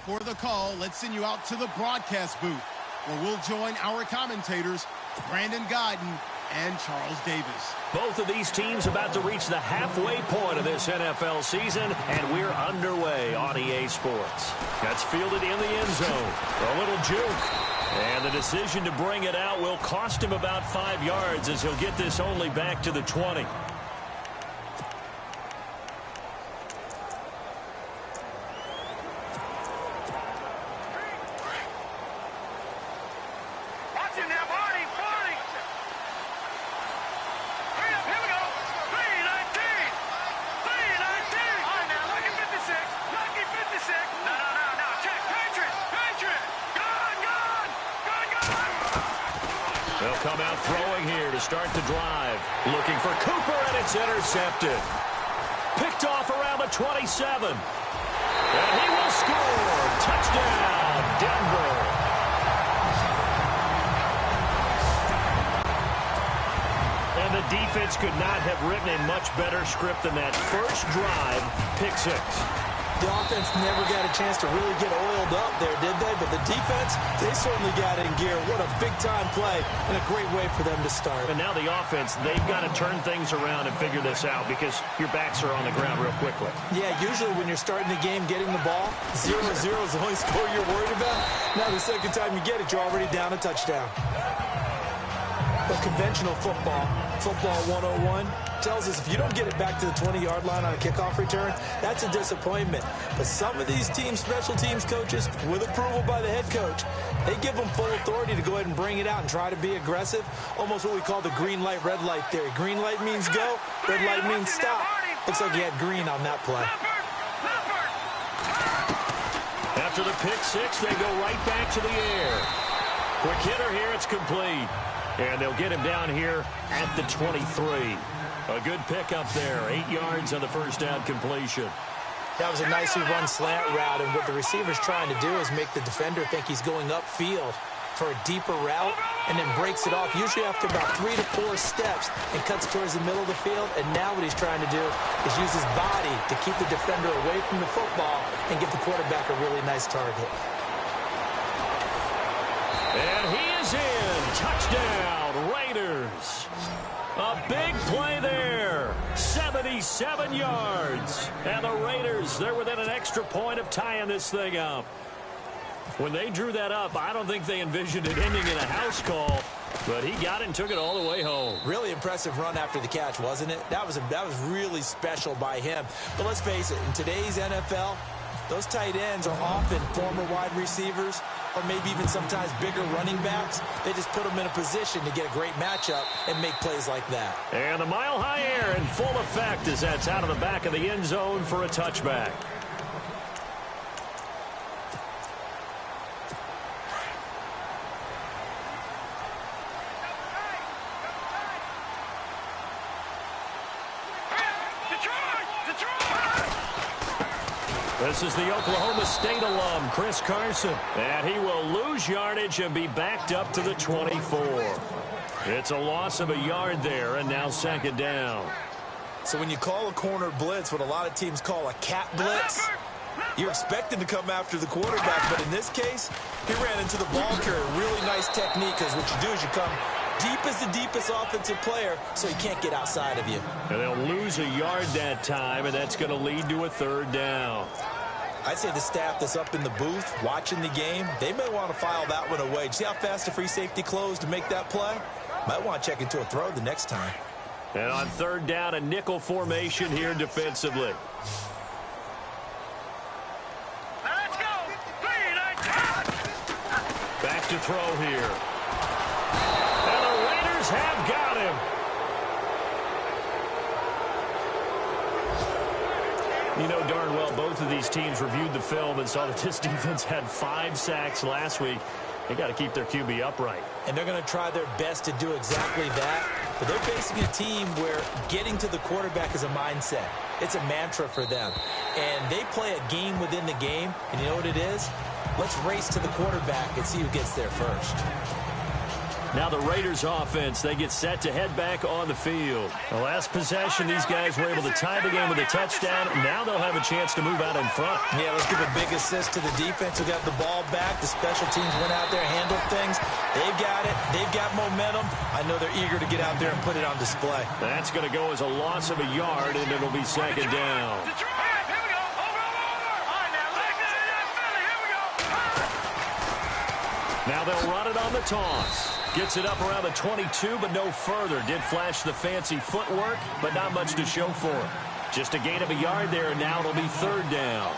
before the call, let's send you out to the broadcast booth, where we'll join our commentators, Brandon Godden and Charles Davis. Both of these teams about to reach the halfway point of this NFL season, and we're underway on EA Sports. That's fielded in the end zone. A little juke. And the decision to bring it out will cost him about 5 yards, as he'll get this only back to the 20. They'll come out throwing here to start the drive. Looking for Cooper, and it's intercepted. Picked off around the 27. And he will score. Touchdown, Denver. And the defense could not have written a much better script than that first drive, pick 6. The offense never got a chance to really get oiled up there, did they? But the defense, they certainly got in gear. What a big-time play and a great way for them to start. And now the offense, they've got to turn things around and figure this out because your backs are on the ground real quickly. Yeah, usually when you're starting the game, getting the ball, 0-0 is the only score you're worried about. Now the second time you get it, you're already down a touchdown. But conventional football 101, tells us if you don't get it back to the 20-yard line on a kickoff return, that's a disappointment. But some of these teams, special teams coaches, with approval by the head coach, they give them full authority to go ahead and bring it out and try to be aggressive, almost what we call the green light, red light theory. Green light means go, red light means stop. Looks like he had green on that play. After the pick 6, they go right back to the air. Quick hitter here, it's complete. And they'll get him down here at the 23. A good pickup there. 8 yards on the first down completion. That was a nicely run slant route, and what the receiver's trying to do is make the defender think he's going upfield for a deeper route, and then breaks it off, usually after about 3 to 4 steps, and cuts towards the middle of the field. And now what he's trying to do is use his body to keep the defender away from the football and give the quarterback a really nice target. And he is in. Touchdown, Raiders. A big play there. 77 yards. And the Raiders, they're within an extra point of tying this thing up. When they drew that up, I don't think they envisioned it ending in a house call. But he got it and took it all the way home. Really impressive run after the catch, wasn't it? That was really special by him. But let's face it, in today's NFL, those tight ends are often former wide receivers, or maybe even sometimes bigger running backs. They just put them in a position to get a great matchup and make plays like that. And the mile-high air in full effect as that's out of the back of the end zone for a touchback. This is the Oklahoma State alum, Chris Carson. And he will lose yardage and be backed up to the 24. It's a loss of a yard there, and now second down. So when you call a corner blitz, what a lot of teams call a cat blitz, you're expected to come after the quarterback. But in this case, he ran into the ball carrier. Really nice technique, because what you do is you come deep as the deepest offensive player, so he can't get outside of you. And they'll lose a yard that time, and that's going to lead to a third down. I'd say the staff that's up in the booth watching the game, they may want to file that one away. See how fast the free safety closed to make that play? Might want to check into a throw the next time. And on third down, a nickel formation here defensively. Let's go. Back to throw here. And the Raiders have got him. You know darn well both of these teams reviewed the film and saw that this defense had 5 sacks last week. They got to keep their QB upright. And they're going to try their best to do exactly that. But they're facing a team where getting to the quarterback is a mindset. It's a mantra for them. And they play a game within the game. And you know what it is? Let's race to the quarterback and see who gets there first. Now the Raiders offense, they get set to head back on the field. The last possession, these guys were able to tie the game with a touchdown. Now they'll have a chance to move out in front. Yeah, let's give a big assist to the defense who got the ball back. The special teams went out there, handled things. They've got it. They've got momentum. I know they're eager to get out there and put it on display. That's going to go as a loss of a yard, and it'll be second down. Now they'll run it on the toss. Gets it up around the 22, but no further. Did flash the fancy footwork, but not much to show for it. Just a gain of a yard there, and now it'll be third down.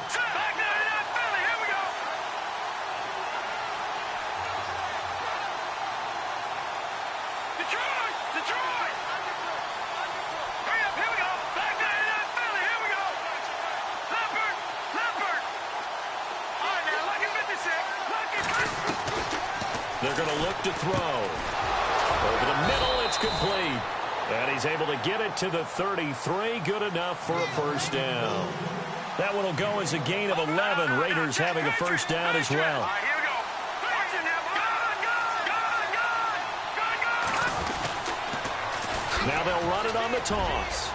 They're going to look to throw. Over the middle, it's complete. And he's able to get it to the 33. Good enough for a first down. That one will go as a gain of 11. Raiders having a first down as well. Now they'll run it on the toss.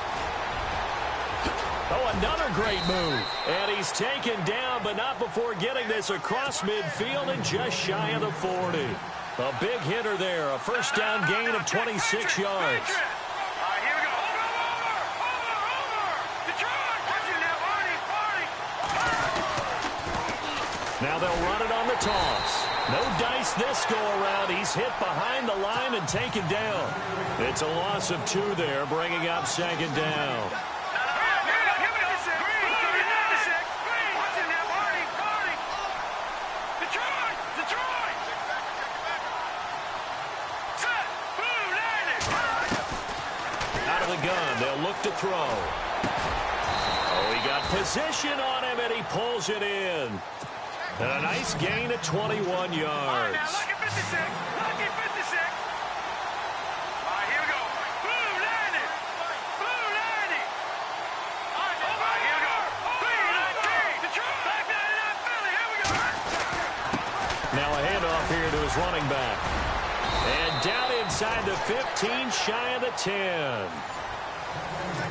Oh, another great move. And he's taken down, but not before getting this across midfield and just shy of the 40. A big hitter there. A first down gain of 26 yards. Now they'll run it on the toss. No dice this go-around. He's hit behind the line and taken down. It's a loss of 2 there, bringing up second down. Gun. They'll look to throw. Oh, he got position on him, and he pulls it in. And a nice gain of 21 yards. Lucky 56. Lucky 56. All right, here we go. Blue landing. Blue landing. All right, here we go. Blue Detroit. Back down in that Philly. Here we go. Now a handoff here to his running back. And down inside the 15, shy of the 10.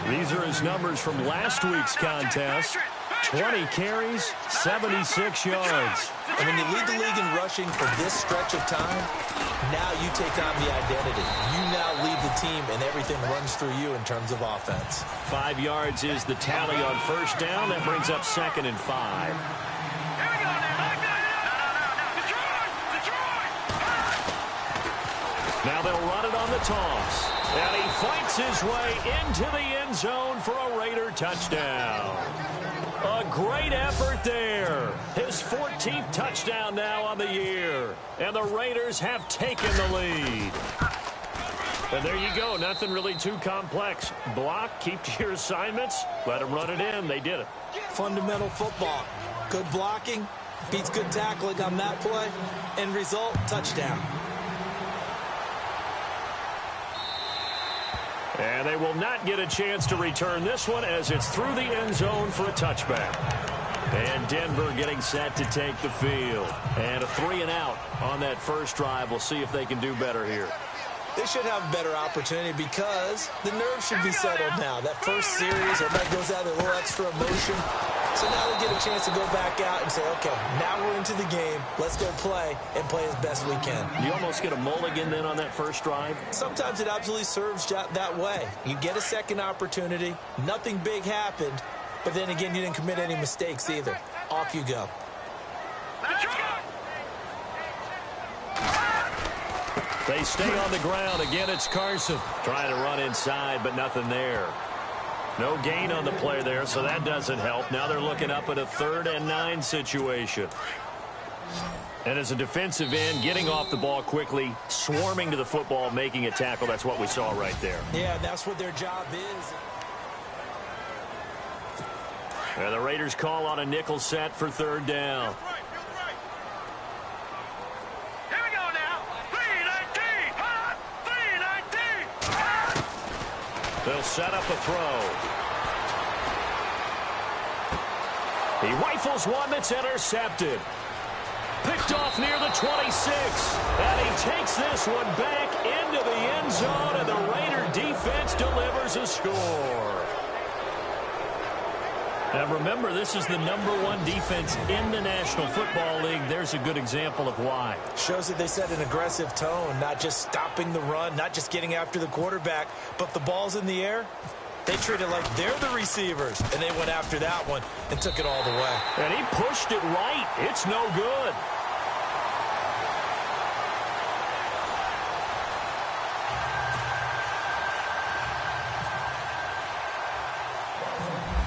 These are his numbers from last week's contest. 20 carries, 76 yards. And when you lead the league in rushing for this stretch of time, now you take on the identity. You now lead the team, and everything runs through you in terms of offense. 5 yards is the tally on first down. That brings up 2nd and 5. Now they'll run it on the toss. And he fights his way into the end zone for a Raider touchdown. A great effort there. His 14th touchdown now on the year. And the Raiders have taken the lead. And there you go. Nothing really too complex. Block, keep to your assignments, let them run it in. They did it. Fundamental football. Good blocking, beats good tackling on that play. End result, touchdown. And they will not get a chance to return this one as it's through the end zone for a touchback. And Denver getting set to take the field. And a 3-and-out on that first drive. We'll see if they can do better here. They should have a better opportunity because the nerves should be settled now. That first series, everybody goes out with a little extra emotion. So now they get a chance to go back out and say, okay, now we're into the game. Let's go play and play as best we can. You almost get a mulligan then on that first drive? Sometimes it absolutely serves that way. You get a second opportunity. Nothing big happened. But then again, you didn't commit any mistakes either. Off you go. They stay on the ground. Again, it's Carson trying to run inside, but nothing there. No gain on the play there, so that doesn't help. Now they're looking up at a 3rd and 9 situation. And as a defensive end, getting off the ball quickly, swarming to the football, making a tackle, that's what we saw right there. Yeah, that's what their job is. And the Raiders call on a nickel set for 3rd down. They'll set up a throw. He rifles one that's intercepted. Picked off near the 26. And he takes this one back into the end zone, and the Raider defense delivers a score. And remember, this is the #1 defense in the National Football League. There's a good example of why. Shows that they set an aggressive tone, not just stopping the run, not just getting after the quarterback, but the ball's in the air. They treat it like they're the receivers, and they went after that one and took it all the way. And he pushed it right. It's no good.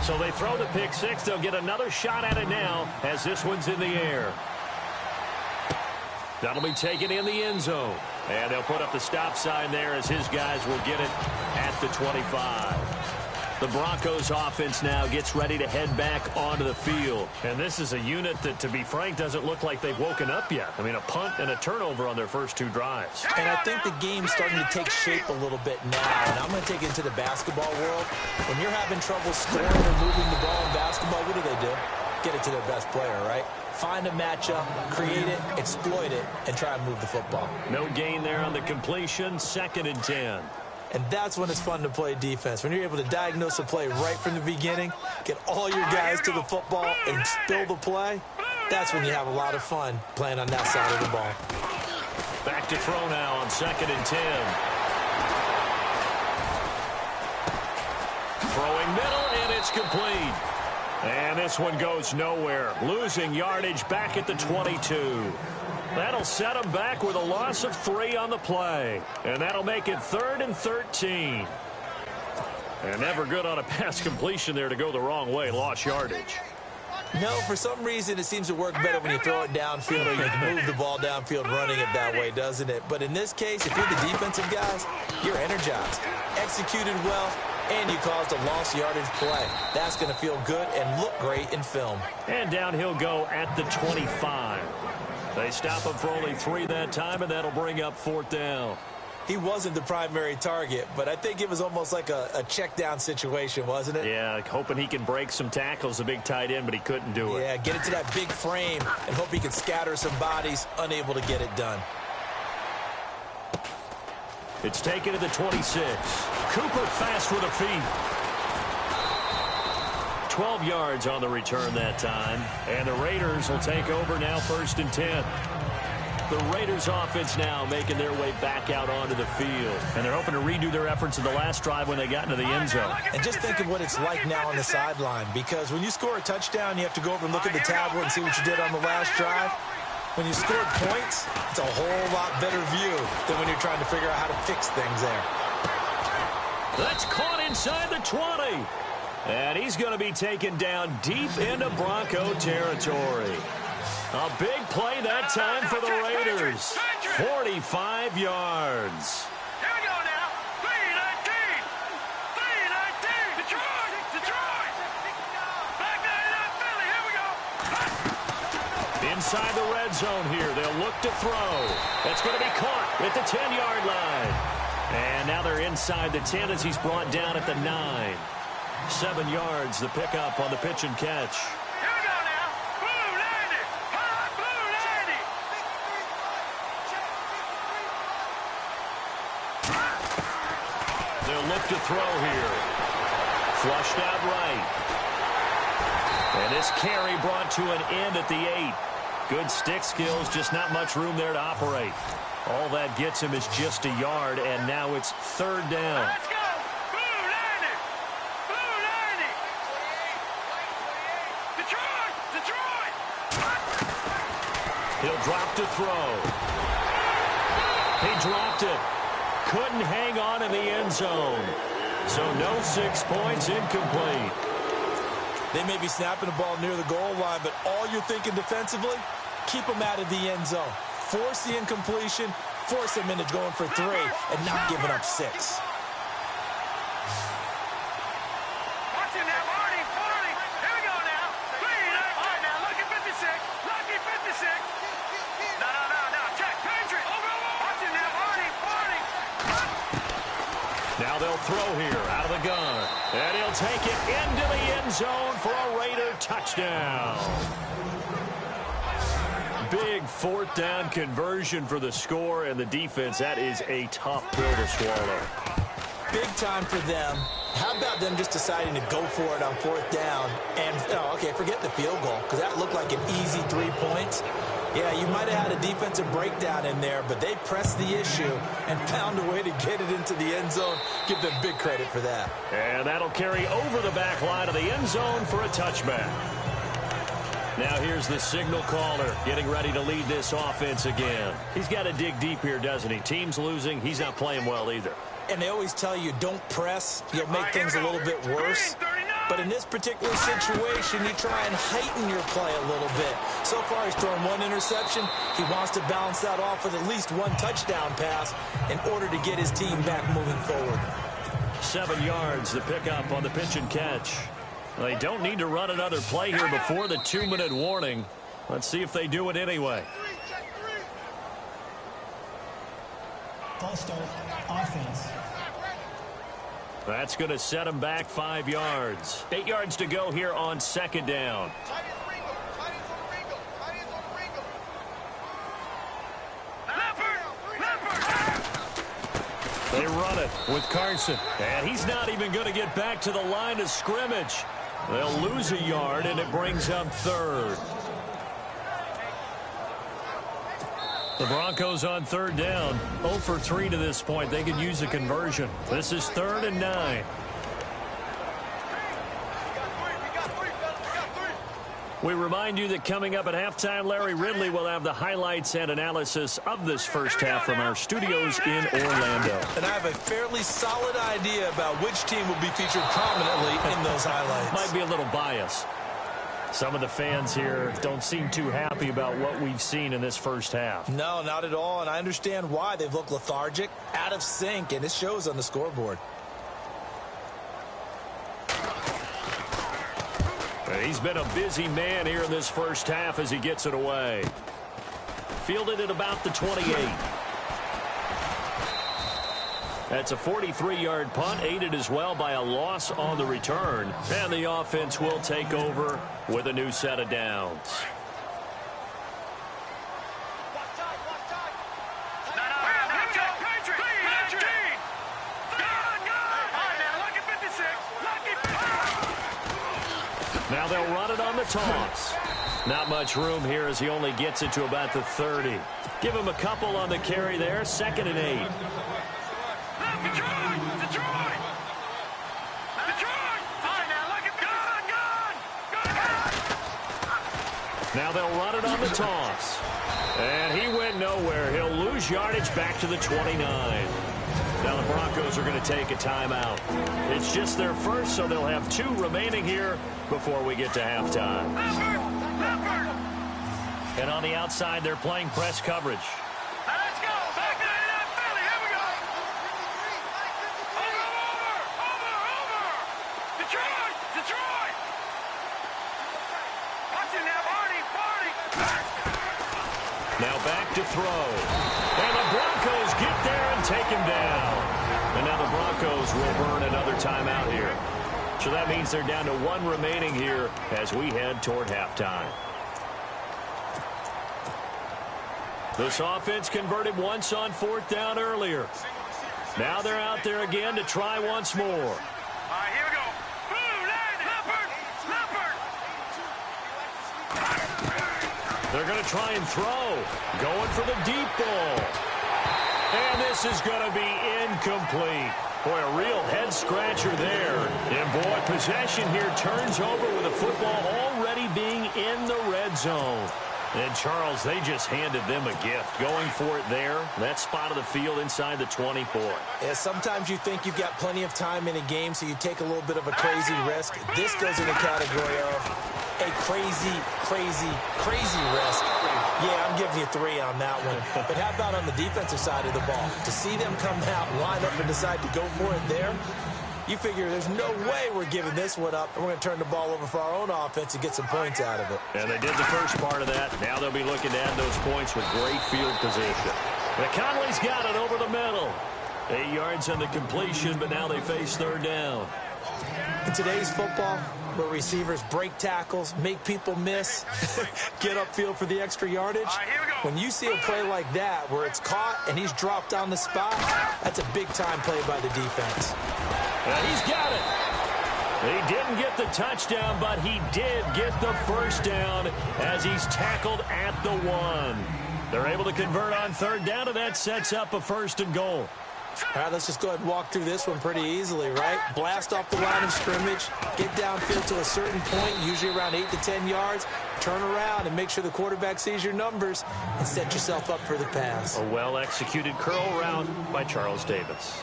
So they throw the pick six. They'll get another shot at it now as this one's in the air. That'll be taken in the end zone. And they'll put up the stop sign there as his guys will get it at the 25. The Broncos offense now gets ready to head back onto the field. And this is a unit that, to be frank, doesn't look like they've woken up yet. I mean, a punt and a turnover on their first 2 drives. And I think the game's starting to take shape a little bit now. And I'm going to take it to the basketball world. When you're having trouble scoring or moving the ball in basketball, what do? Get it to their best player, right? Find a matchup, create it, exploit it, and try and move the football. No gain there on the completion. 2nd and 10. And that's when it's fun to play defense. When you're able to diagnose a play right from the beginning, get all your guys to the football, and spill the play, that's when you have a lot of fun playing on that side of the ball. Back to throw now on 2nd and 10. Throwing middle, and it's complete. And this one goes nowhere. Losing yardage back at the 22. That'll set them back with a loss of 3 on the play. And that'll make it 3rd and 13. And never good on a pass completion there to go the wrong way. Lost yardage. No, for some reason, it seems to work better when you throw it downfield or you can move the ball downfield running it that way, doesn't it? But in this case, if you're the defensive guys, you're energized, executed well, and you caused a lost yardage play. That's going to feel good and look great in film. And down he'll go at the 25. They stop him for only 3 that time, and that'll bring up 4th down. He wasn't the primary target, but I think it was almost like a check down situation, wasn't it? Yeah, hoping he can break some tackles, a big tight end, but he couldn't do it. Yeah, get it to that big frame and hope he can scatter some bodies, unable to get it done. It's taken to the 26. Cooper fast with a feet. 12 yards on the return that time. And the Raiders will take over now 1st and 10. The Raiders offense now making their way back out onto the field. And they're hoping to redo their efforts in the last drive when they got into the end zone. And just think of what it's like now on the sideline. Because when you score a touchdown, you have to go over and look at the tablet and see what you did on the last drive. When you scored points, it's a whole lot better view than when you're trying to figure out how to fix things there. That's caught inside the 20. And he's going to be taken down deep into Bronco territory. A big play that time for the Raiders. 45 yards. Here we go now. 3-19. 3-19. Detroit. Back there, Philly. Here we go. Inside the red zone here. They'll look to throw. That's going to be caught at the 10-yard line. And now they're inside the 10 as he's brought down at the 9. 7 yards, the pickup on the pitch and catch. Here we go now. Blue 90. Blue 90. They'll look to throw here. Flushed out right. And this carry brought to an end at the 8. Good stick skills, just not much room there to operate. All that gets him is just a yard, and now it's 3rd down. Let's go. Blue 90. Blue 90. Detroit. He'll drop to throw. He dropped it. Couldn't hang on in the end zone. So no 6 points, incomplete. They may be snapping the ball near the goal line, but all you're thinking defensively, keep them out of the end zone. Force the incompletion, force them into going for 3, and not giving up 6. Watch him now, Marty. Here we go now. 3-19. All right, now, lucky 56. Lucky 56. No. Check. Patriot. Watch him now, Marty. Now they'll throw here out of the gun. And he'll take it into the end zone for a Raider touchdown. Big fourth down conversion for the score, and the defense, that is a tough pill to swallow. Big time for them. How about them just deciding to go for it on fourth down? And, okay, forget the field goal, because that looked like an easy 3 points. Yeah, you might have had a defensive breakdown in there, but they pressed the issue and found a way to get it into the end zone. Give them big credit for that. And that'll carry over the back line of the end zone for a touchback. Now here's the signal caller getting ready to lead this offense again. He's got to dig deep here, doesn't he? Team's losing. He's not playing well either. And they always tell you, don't press. You'll make things a little bit worse. But in this particular situation, you try and heighten your play a little bit. So far, he's thrown 1 interception. He wants to balance that off with at least 1 touchdown pass in order to get his team back moving forward. 7 yards, the pickup on the pitch and catch. They don't need to run another play here before the 2-minute warning. Let's see if they do it anyway. False start, offense. That's going to set him back 5 yards. 8 yards to go here on second down. They run it with Carson. And he's not even going to get back to the line of scrimmage. They'll lose a yard, and it brings up third. The Broncos on third down. 0 for 3 to this point. They could use a conversion. This is 3rd and 9. We remind you that coming up at halftime, Larry Ridley will have the highlights and analysis of this first half from our studios in Orlando. And I have a fairly solid idea about which team will be featured prominently in those highlights. Might be a little biased. Some of the fans here don't seem too happy about what we've seen in this first half. No, not at all, and I understand why. They've looked lethargic, out of sync, and it shows on the scoreboard. He's been a busy man here in this first half as he gets it away. Fielded at about the 28. That's a 43-yard punt, aided as well by a loss on the return. And the offense will take over with a new set of downs. Now they'll run it on the toss. Not much room here as he only gets it to about the 30. Give him a couple on the carry there. 2nd and 8. Now they'll run it on the toss. And he went nowhere. He'll lose yardage back to the 29. Now the Broncos are going to take a timeout. It's just their first, so they'll have 2 remaining here before we get to halftime. And on the outside, they're playing press coverage. Let's go. Back to that Philly. Here we go. Over. Detroit. Watch it now, Barney. Now back to throw. And the Broncos get there and take him down. And now the Broncos will burn another timeout here. So that means they're down to 1 remaining here as we head toward halftime. This offense converted once on 4th down earlier. Now they're out there again to try once more. All right, here we go. Leopard. They're going to try and throw. Going for the deep ball. And this is going to be incomplete. Boy, a real head-scratcher there. And, boy, possession here turns over with the football already being in the red zone. And, Charles, they just handed them a gift. Going for it there, that spot of the field inside the 24. Yeah, sometimes you think you've got plenty of time in a game, so you take a little bit of a crazy risk. This goes in the category of a crazy risk. Yeah, I'm giving you 3 on that one. But how about on the defensive side of the ball? To see them come out, line up, and decide to go for it there, you figure there's no way we're giving this one up, and we're going to turn the ball over for our own offense and get some points out of it. And they did the first part of that. Now they'll be looking to add those points with great field position. And Conley's got it over the middle. 8 yards on the completion, but now they face 3rd down. In today's football, where receivers break tackles, make people miss, get upfield for the extra yardage, when you see a play like that where it's caught and he's dropped on the spot, that's a big-time play by the defense. And he's got it. He didn't get the touchdown, but he did get the first down as he's tackled at the 1. They're able to convert on third down, and that sets up a 1st and goal. All right, let's just go ahead and walk through this one pretty easily, right? Blast off the line of scrimmage, get downfield to a certain point, usually around 8 to 10 yards, turn around and make sure the quarterback sees your numbers and set yourself up for the pass. A well-executed curl route by Charles Davis.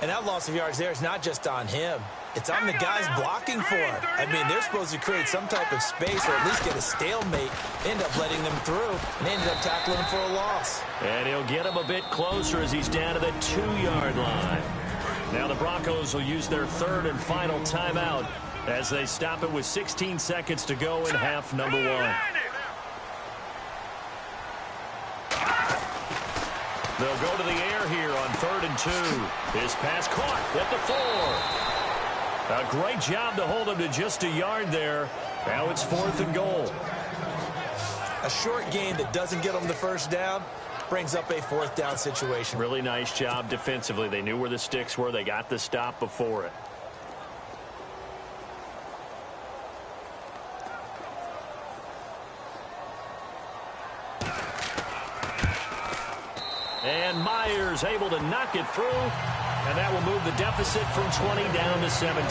And that loss of yards there is not just on him. It's on the guys blocking for it. I mean, they're supposed to create some type of space or at least get a stalemate, end up letting them through, and ended up tackling him for a loss. And he'll get him a bit closer as he's down to the 2-yard line. Now the Broncos will use their 3rd and final timeout as they stop it with 16 seconds to go in half number 1. They'll go to the air here on 3rd and 2. His pass caught at the 4. A great job to hold him to just a yard there. Now it's 4th and goal. A short game that doesn't get them the first down brings up a 4th down situation. Really nice job defensively. They knew where the sticks were. They got the stop before it. And Myers able to knock it through. And that will move the deficit from 20 down to 17.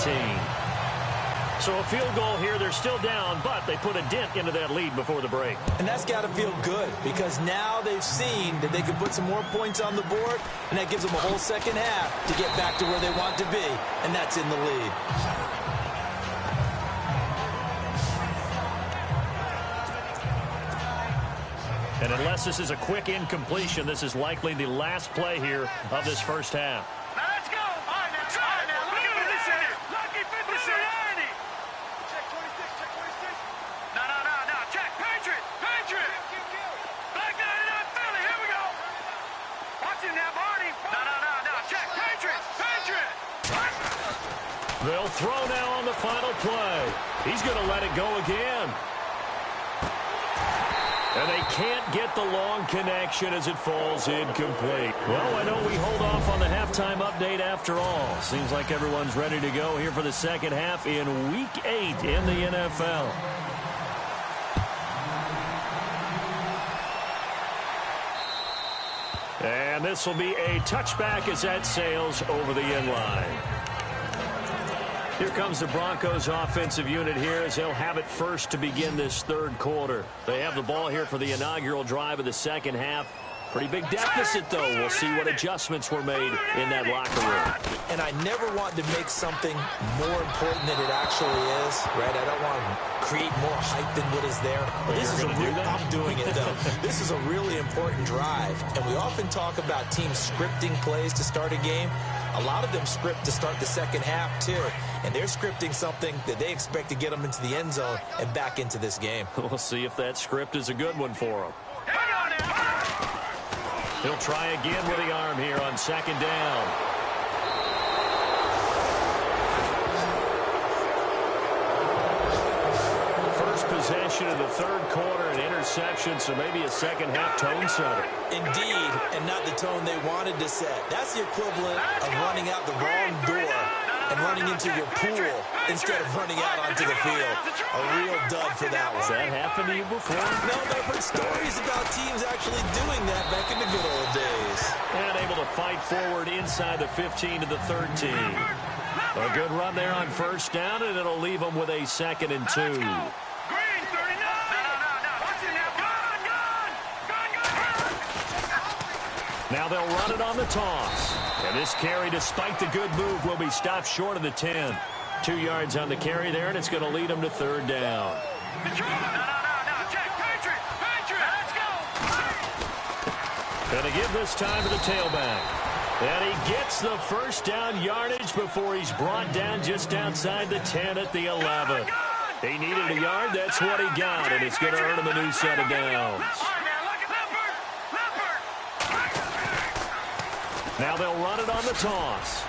So a field goal here. They're still down, but they put a dent into that lead before the break. And that's got to feel good because now they've seen that they can put some more points on the board, and that gives them a whole second half to get back to where they want to be, and that's in the lead. And unless this is a quick incompletion, this is likely the last play here of this first half. They'll throw now on the final play. He's going to let it go again. And they can't get the long connection as it falls incomplete. Well, I know we hold off on the halftime update after all. Seems like everyone's ready to go here for the second half in Week 8 in the NFL. And this will be a touchback as that sails over the end line. Here comes the Broncos offensive unit here as they'll have it first to begin this third quarter. They have the ball here for the inaugural drive of the second half. Pretty big deficit, though. We'll see what adjustments were made in that locker room. And I never want to make something more important than it actually is, right? I don't want to create more hype than what is there. But this is I'm doing it, though. This is a really important drive. And we often talk about teams scripting plays to start a game. A lot of them script to start the second half, too. And they're scripting something that they expect to get them into the end zone and back into this game. We'll see if that script is a good one for them. He'll try again with the arm here on second down. First possession of the third quarter, an interception, so maybe a second half tone setter. Indeed, and not the tone they wanted to set. That's the equivalent of running out the wrong door and running into your pool instead of running out onto the field. A real dud for that one. Has that happened to you before? No, but I've heard stories about teams actually doing that back in the good old days. And able to fight forward inside the 15 to the 13. A good run there on first down, and it'll leave them with a 2nd and 2. Now they'll run it on the toss. And this carry, despite the good move, will be stopped short of the 10. 2 yards on the carry there, and it's going to lead them to third down. Going to give this time to the tailback. And he gets the first down yardage before he's brought down just outside the 10 at the 11. He needed a yard. That's what he got, and it's going to earn him a new set of downs. Now they'll run it on the toss.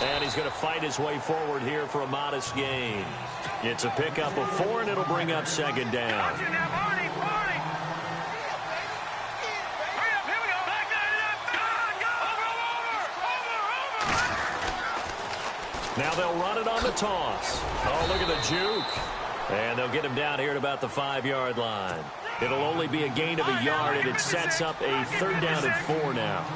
And he's going to fight his way forward here for a modest gain. It's a pickup of 4, and it'll bring up second down. Now they'll run it on the toss. Oh, look at the juke. And they'll get him down here at about the 5-yard line. It'll only be a gain of a yard, and it sets up a 3rd down and 4 now.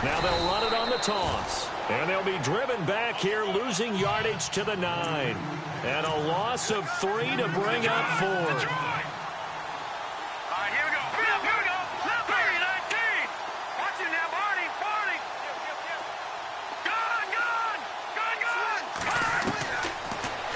Now they'll run it on the toss. And they'll be driven back here, losing yardage to the 9. And a loss of 3 to bring up 4.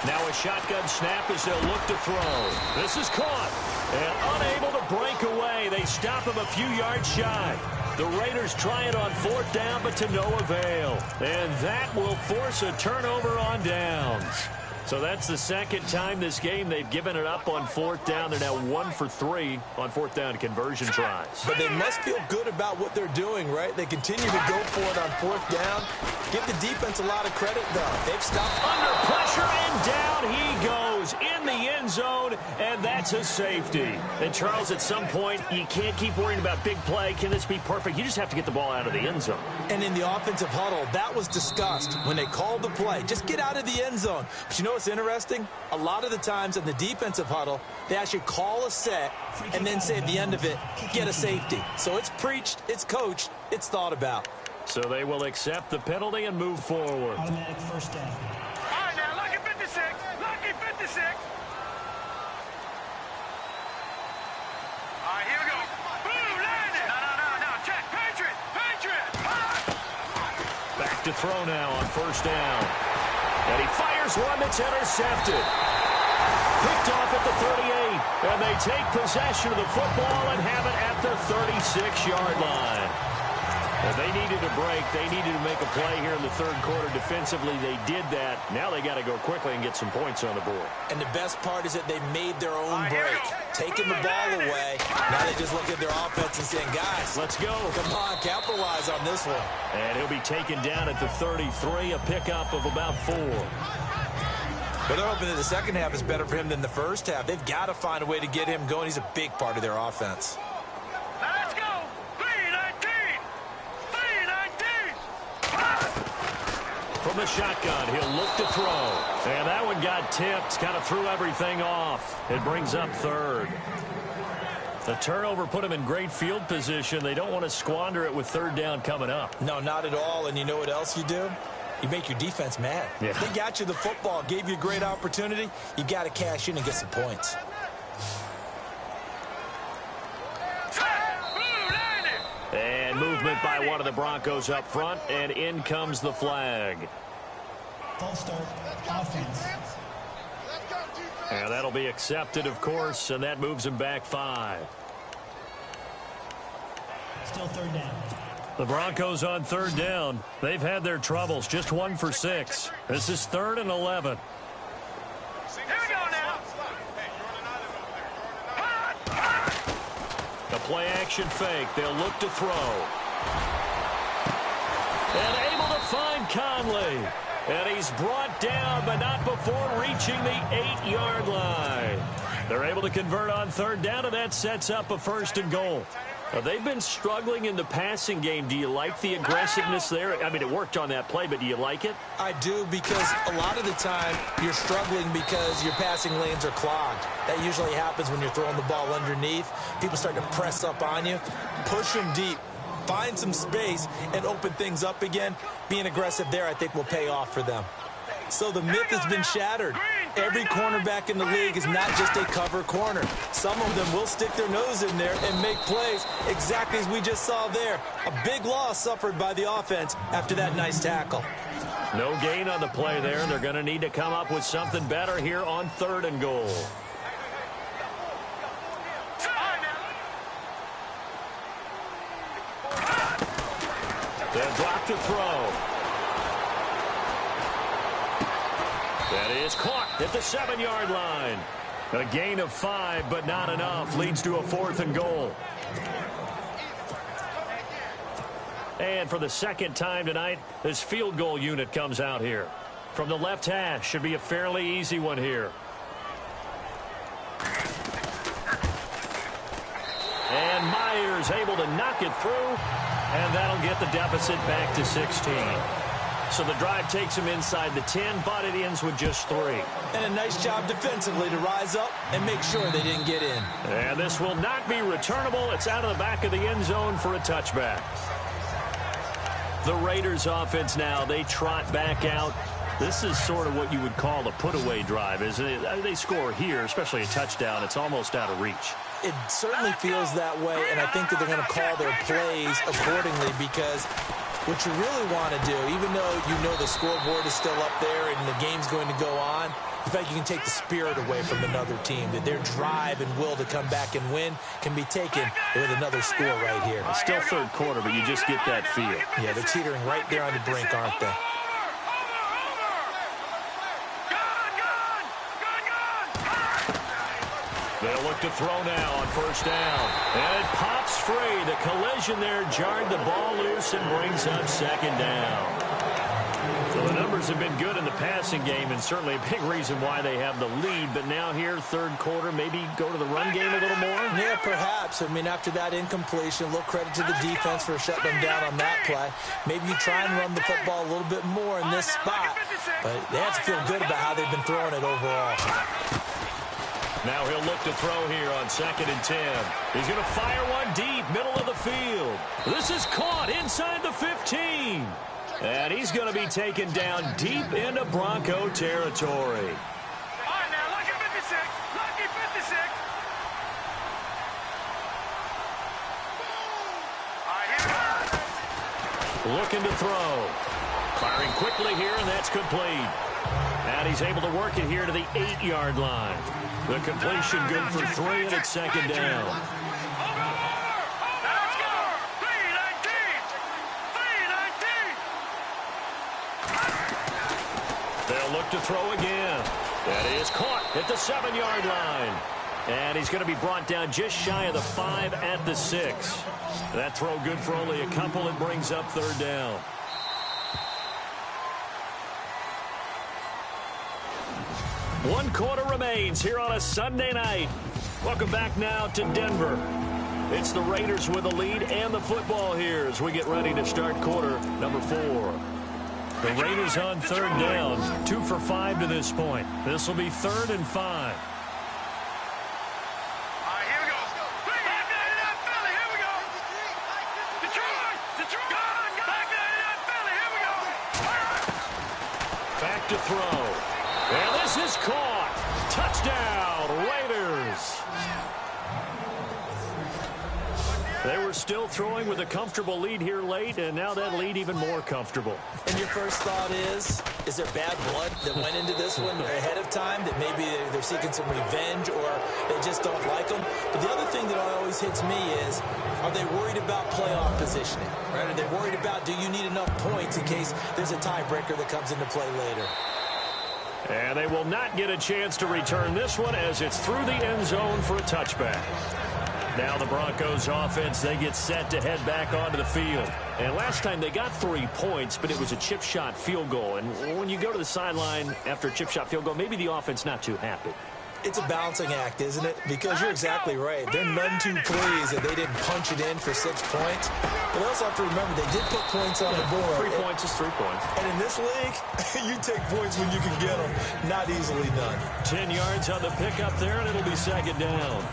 Now a shotgun snap as they'll look to throw. This is caught. And unable to break away. They stop him a few yards shy. The Raiders try it on 4th down, but to no avail. And that will force a turnover on downs. So that's the 2nd time this game they've given it up on 4th down. They're now 1 for 3 on 4th down conversion tries. But they must feel good about what they're doing, right? They continue to go for it on 4th down. Give the defense a lot of credit, though. They've stopped under pressure, and down he goes in the end zone, and that's a safety. And, Charles, at some point, you can't keep worrying about big play. Can this be perfect? You just have to get the ball out of the end zone. And in the offensive huddle, that was discussed when they called the play. Just get out of the end zone. But you know what's interesting? A lot of the times in the defensive huddle, they actually call a set and then say at the end of it, get a safety. So it's preached, it's coached, it's thought about. So they will accept the penalty and move forward. Automatic 1st down. All right, now, lucky 56. Lucky 56. All right, here we go. Boom, landed. No. Check. Patriot. Back to throw now on 1st down. And he fires one that's intercepted. Picked off at the 38. And they take possession of the football and have it at the 36-yard line. Well, they needed a break. They needed to make a play here in the 3rd quarter. Defensively, they did that. Now they got to go quickly and get some points on the board. And the best part is that they made their own break, taking the ball away. Now they just look at their offense and saying, guys, let's go. Come on, capitalize on this one. And he'll be taken down at the 33, a pickup of about 4. But they're hoping that the 2nd half is better for him than the 1st half. They've got to find a way to get him going. He's a big part of their offense. Let's go. From the shotgun, he'll look to throw. And that one got tipped, kind of threw everything off. It brings up 3rd. The turnover put him in great field position. They don't want to squander it with 3rd down coming up. No, not at all. And you know what else you do? You make your defense mad. Yeah. They got you the football, gave you a great opportunity. You got to cash in and get some points. And movement by one of the Broncos up front, and in comes the flag. False start, offense. And that'll be accepted, of course, and that moves him back 5. Still 3rd down. The Broncos on 3rd down. They've had their troubles, just 1 for 6. This is 3rd and 11. Here we go now. A play-action fake. They'll look to throw. And able to find Conley. And he's brought down, but not before reaching the 8-yard line. They're able to convert on 3rd down, and that sets up a 1st and goal. They've been struggling in the passing game. Do you like the aggressiveness there? I mean, it worked on that play, but do you like it? I do, because a lot of the time you're struggling because your passing lanes are clogged. That usually happens when you're throwing the ball underneath. People start to press up on you. Push them deep. Find some space and open things up again. Being aggressive there, I think, will pay off for them. So the myth has been shattered. Every cornerback in the league is not just a cover corner. Some of them will stick their nose in there and make plays exactly as we just saw there. A big loss suffered by the offense after that nice tackle. No gain on the play there. They're going to need to come up with something better here on 3rd and goal. They'll drop to throw. That is caught at the 7-yard line. A gain of 5, but not enough. Leads to a 4th and goal. And for the second time tonight, this field goal unit comes out here. From the left hash, should be a fairly easy one here. And Myers able to knock it through, and that'll get the deficit back to 16. So the drive takes him inside the 10, but it ends with just 3. And a nice job defensively to rise up and make sure they didn't get in. And this will not be returnable. It's out of the back of the end zone for a touchback. The Raiders offense now, they trot back out. This is sort of what you would call a put-away drive, isn't it? They score here, especially a touchdown. It's almost out of reach. It certainly feels that way, and I think that they're going to call their plays accordingly because what you really want to do, even though you know the scoreboard is still up there and the game's going to go on, in fact, you can take the spirit away from another team, that their drive and will to come back and win can be taken with another score right here. It's still third quarter, but you just get that feel. Yeah, they're teetering right there on the brink, aren't they? They'll look to throw now on first down. And it pops free. The collision there jarred the ball loose and brings up second down. So the numbers have been good in the passing game and certainly a big reason why they have the lead. But now here, third quarter, maybe go to the run game a little more? Yeah, perhaps. I mean, after that incompletion, a little credit to the defense for shutting them down on that play. Maybe you try and run the football a little bit more in this spot. But they have to feel good about how they've been throwing it overall. Now he'll look to throw here on 2nd and 10. He's going to fire one deep, middle of the field. This is caught inside the 15. And he's going to be taken down deep into Bronco territory. All right, now, lucky 56. Lucky 56. All right, here we go. Looking to throw. Firing quickly here, and that's complete. And he's able to work it here to the 8-yard line. The completion good for 3, and it's second down. Let's go. 319. 319. They'll look to throw again. That is caught at the 7-yard line. And he's going to be brought down just shy of the 5 at the 6. That throw good for only a couple. It brings up third down. One quarter remains here on a Sunday night. Welcome back now to Denver. It's the Raiders with the lead and the football here as we get ready to start quarter number 4. The Raiders on third down, 2 for 5 to this point. This will be 3rd and 5. All right, here we go. Back to that Philly. Here we go. Detroit. Back to that Philly. Here we go. Back to throw. And this is caught. Touchdown, Raiders. They were still throwing with a comfortable lead here late, and now that lead even more comfortable. And your first thought is there bad blood that went into this one ahead of time, that maybe they're seeking some revenge or they just don't like them? But the other thing that always hits me is, are they worried about playoff positioning? Right? Are they worried about, do you need enough points in case there's a tiebreaker that comes into play later? And they will not get a chance to return this one as it's through the end zone for a touchback. Now the Broncos offense, they get set to head back onto the field. And last time they got 3 points, but it was a chip shot field goal. And when you go to the sideline after a chip shot field goal, maybe the offense not too happy. It's a balancing act, isn't it? Because you're exactly right. They're none too pleased that they didn't punch it in for 6 points. But they also have to remember they did put points on the board. 3 points is 3 points. And in this league, you take points when you can get them. Not easily done. 10 yards on the pickup there, and it'll be second down.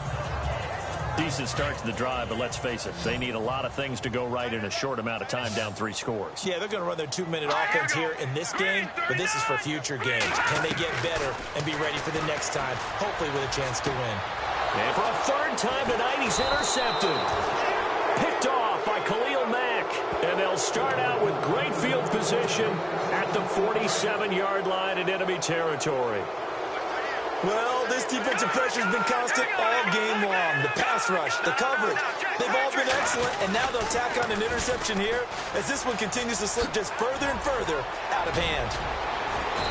Decent start to the drive, but let's face it, they need a lot of things to go right in a short amount of time, down 3 scores. Yeah, they're going to run their 2-minute offense here in this game, but this is for future games. Can they get better and be ready for the next time, hopefully with a chance to win? And for a 3rd time tonight, he's intercepted. Picked off by Khalil Mack. And they'll start out with great field position at the 47-yard line in enemy territory. Well, this defensive pressure has been constant all game long. The pass rush, the coverage, they've all been excellent, and now they'll tack on an interception here as this one continues to slip just further and further out of hand.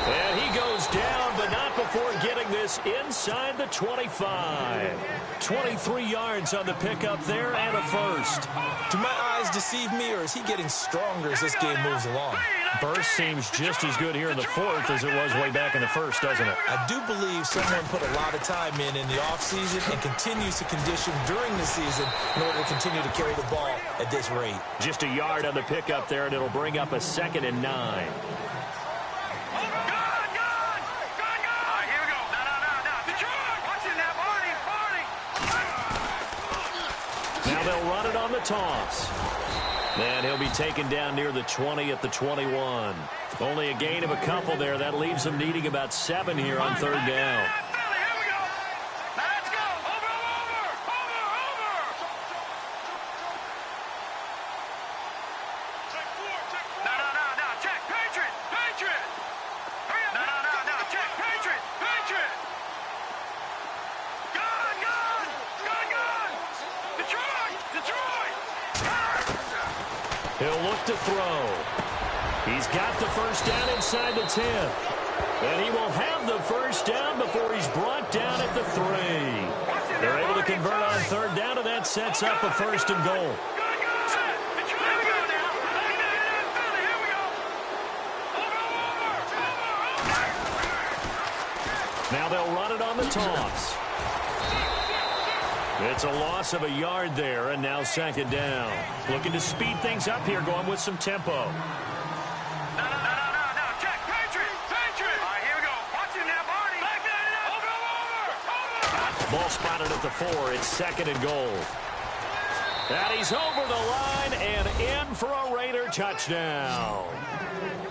And he goes down, but not before getting throwing this inside the 25. 23 yards on the pickup there and a first. Do my eyes deceive me, or is he getting stronger as this game moves along? Burst seems just as good here in the fourth as it was way back in the first, doesn't it? I do believe someone put a lot of time in the offseason and continues to condition during the season in order to continue to carry the ball at this rate. Just a yard on the pickup there, and it'll bring up a 2nd and 9. Now they'll run it on the toss. And he'll be taken down near the 20 at the 21. Only a gain of a couple there. That leaves them needing about 7 here on 3rd down. He'll look to throw. He's got the first down inside the 10. And he will have the first down before he's brought down at the 3. They're able to convert on 3rd down, and that sets up a 1st and goal. Now they'll run it on the toss. It's a loss of a yard there, and now 2nd down. Looking to speed things up here, going with some tempo. No. Check. Patriot. All right, here we go. Watch him now, Barney. Over. Ball spotted at the 4. It's 2nd and goal. And he's over the line and in for a Raider touchdown.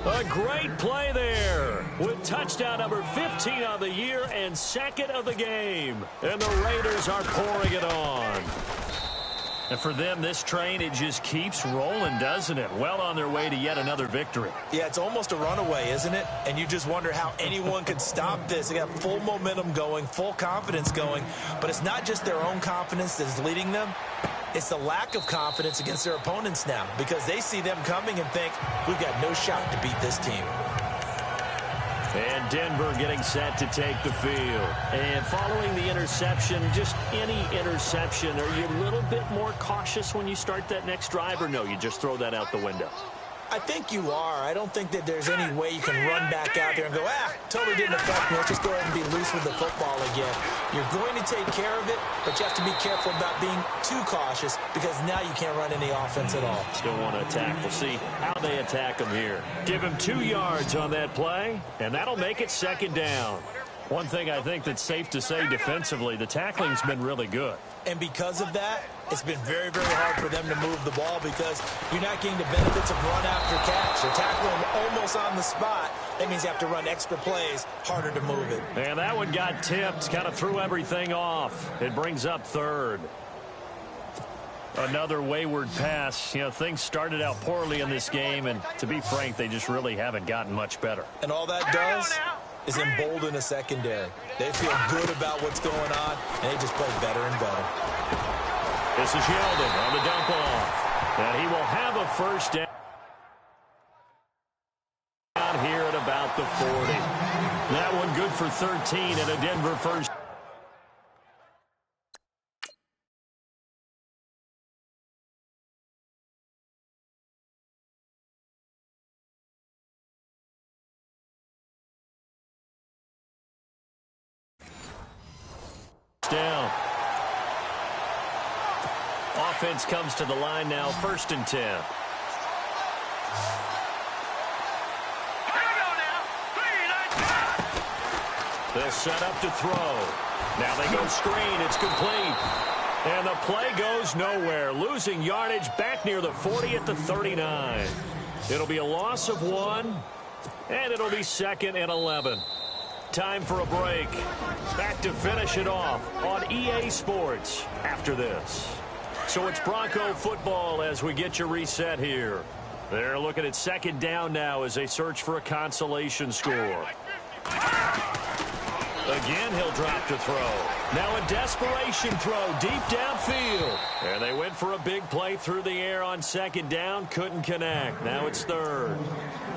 A great play there with touchdown number 15 on the year and 2nd of the game. And the Raiders are pouring it on. And for them, this train, it just keeps rolling, doesn't it? Well on their way to yet another victory. Yeah, it's almost a runaway, isn't it? And you just wonder how anyone could stop this. They got full momentum going, full confidence going. But it's not just their own confidence that's leading them. It's the lack of confidence against their opponents now, because they see them coming and think, we've got no shot to beat this team. And Denver getting set to take the field. And following the interception, just any interception, are you a little bit more cautious when you start that next drive, or no, you just throw that out the window? I think you are. I don't think that there's any way you can run back out there and go, totally didn't affect me. Let's just go ahead and be loose with the football again. You're going to take care of it, but you have to be careful about being too cautious, because now you can't run any offense at all. Still want to attack. We'll see how they attack them here. Give him 2 yards on that play, and that'll make it 2nd down. One thing I think that's safe to say defensively, the tackling's been really good. And because of that, it's been very, very hard for them to move the ball, because you're not getting the benefits of run after catch. They're tackling them almost on the spot. That means you have to run extra plays, harder to move it. And that one got tipped, kind of threw everything off. It brings up 3rd. Another wayward pass. You know, things started out poorly in this game, and to be frank, they just really haven't gotten much better. And all that does is embolden a secondary. They feel good about what's going on, and they just play better and better. This is Yeldon on the dump off. And he will have a first down here at about the 40. That one good for 13 and a Denver first. Down. Offense comes to the line now, 1st and 10. They'll set up to throw. Now they go screen. It's complete. And the play goes nowhere. Losing yardage back near the 40 at the 39. It'll be a loss of 1, and it'll be 2nd and 11. Time for a break. Back to finish it off on EA Sports after this. So it's Bronco football as we get you reset here. They're looking at 2nd down now as they search for a consolation score. Again, he'll drop to throw. Now a desperation throw deep downfield. And they went for a big play through the air on second down. Couldn't connect. Now it's third.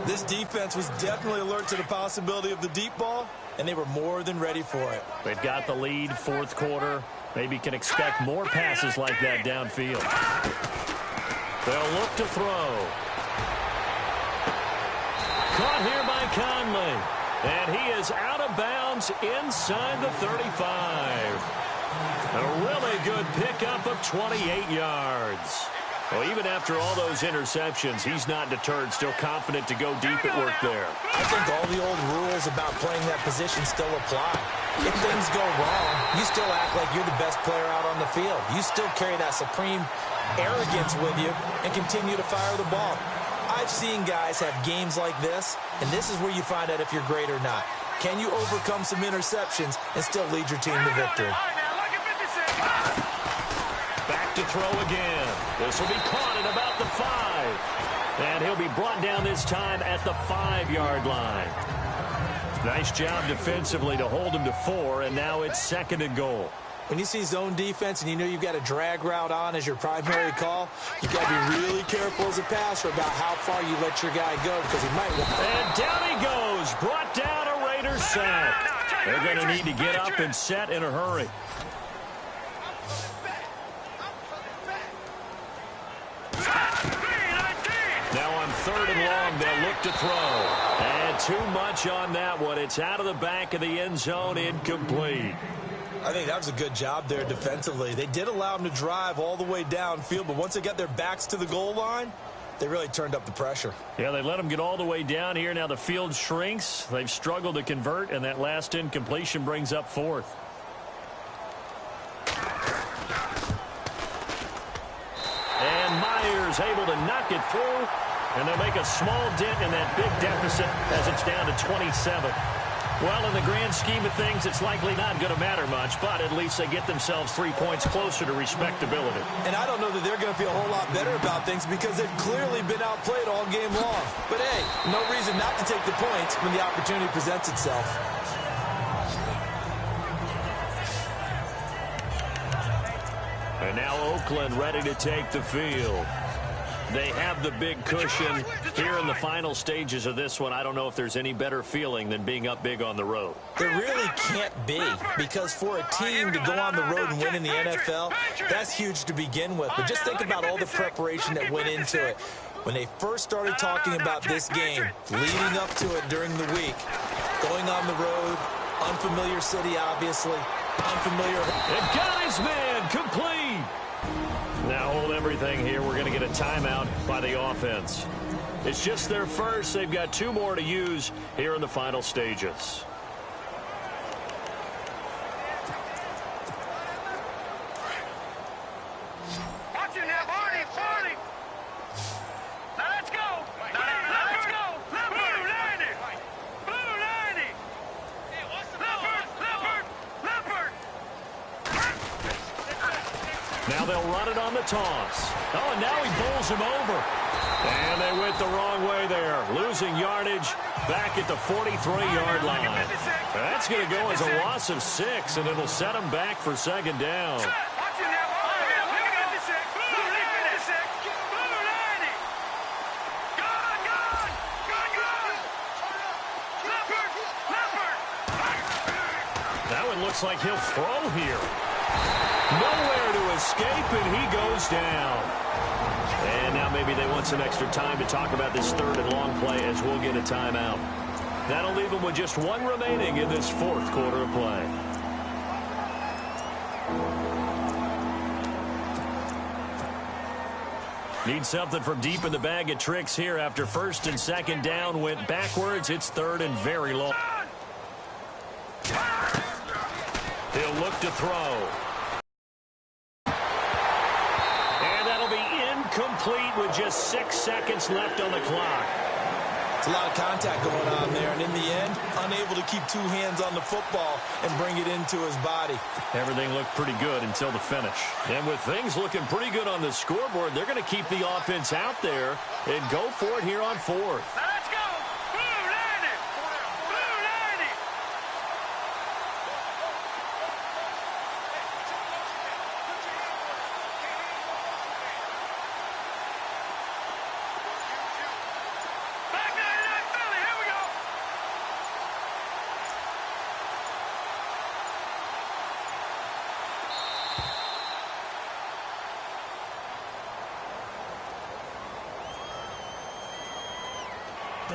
This defense was definitely alert to the possibility of the deep ball, and they were more than ready for it. They've got the lead, fourth quarter. Maybe can expect more passes like that downfield. They'll look to throw. Caught here by Conley. And he is out of bounds inside the 35. A really good pickup of 28 yards. Well, even after all those interceptions, he's not deterred, still confident to go deep at work there. I think all the old rules about playing that position still apply. If things go wrong, you still act like you're the best player out on the field. You still carry that supreme arrogance with you and continue to fire the ball. I've seen guys have games like this, and this is where you find out if you're great or not. Can you overcome some interceptions and still lead your team to victory? Back to throw again. This will be caught at about the 5. And he'll be brought down this time at the 5-yard line. Nice job defensively to hold him to 4, and now it's second and goal. When you see zone defense and you know you've got a drag route on as your primary call, you've got to be really careful as a passer about how far you let your guy go because he might want. And down he goes. Brought down a Raiders sack. They're going to need to get up and set in a hurry. Now on third and long, they'll look to throw. And too much on that one. It's out of the back of the end zone, incomplete. I think that was a good job there defensively. They did allow them to drive all the way downfield, but once they got their backs to the goal line, they really turned up the pressure. Yeah, they let them get all the way down here. Now the field shrinks. They've struggled to convert, and that last incompletion brings up fourth. And Myers able to knock it through, and they'll make a small dent in that big deficit as it's down to 27. Well, in the grand scheme of things, it's likely not going to matter much, but at least they get themselves 3 points closer to respectability. And I don't know that they're going to feel a whole lot better about things because they've clearly been outplayed all game long. But, hey, no reason not to take the points when the opportunity presents itself. And now Oakland ready to take the field. They have the big cushion here in the final stages of this one. I don't know if there's any better feeling than being up big on the road. There really can't be, because for a team to go on the road and win in the NFL, that's huge to begin with. But just think about all the preparation that went into it. When they first started talking about this game, leading up to it during the week, going on the road, unfamiliar city, obviously, unfamiliar. And got his man complete. Now hold everything here. We're going to get a timeout by the offense. It's just their first. They've got 2 more to use here in the final stages. Watch it now, Barney. Now let's go. Now let's go. Blue 90. Blue 90. Leopard. Now they'll run it on the toss. Oh, and now he bowls him over. And they went the wrong way there. Losing yardage back at the 43-yard line. That's going to go as a loss of 6, and it'll set them back for second down. That one looks like he'll throw here. Nowhere to escape, and he goes down. And now maybe they want some extra time to talk about this third and long play as we'll get a timeout. That'll leave them with just 1 remaining in this fourth quarter of play. Need something from deep in the bag of tricks here after first and second down went backwards. It's third and very long. He'll look to throw. Complete with just 6 seconds left on the clock. It's a lot of contact going on there, and in the end, unable to keep 2 hands on the football and bring it into his body. Everything looked pretty good until the finish. And with things looking pretty good on the scoreboard, they're going to keep the offense out there and go for it here on fourth. Now let's go. Blue 90. Blue 90.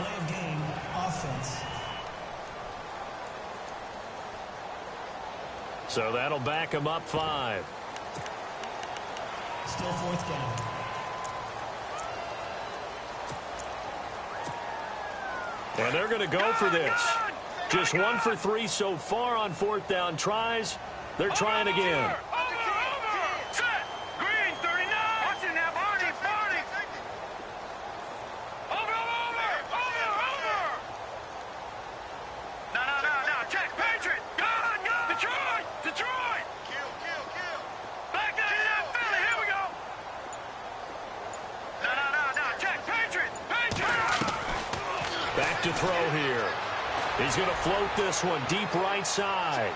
Delay of game, offense. So that'll back him up 5. Still fourth down. And they're going to go for this. Just 1 for 3 so far on 4th down tries. They're trying again. Set. Green, 39. Watch it now, Barney. Over. No. Check, Patriot. Gun. Detroit. Kill. Back down to that Philly. Here we go. No. Check, Patriot. Back to throw here. He's going to float this one deep right side.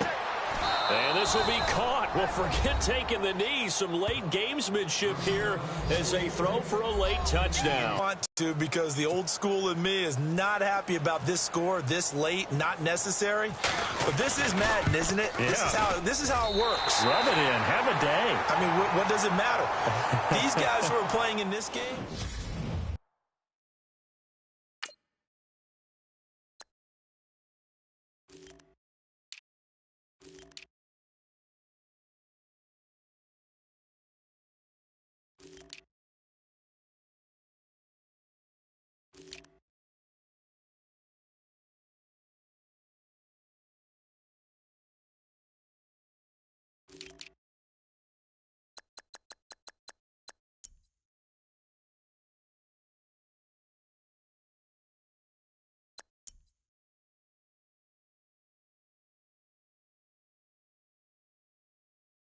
And this will be caught. Well, forget taking the knee. Some late gamesmanship here as they throw for a late touchdown. I want to, because the old school in me is not happy about this score this late, not necessary. But this is Madden, isn't it? Yeah. This is how it works. Rub it in. Have a day. I mean, what does it matter? These guys who are playing in this game,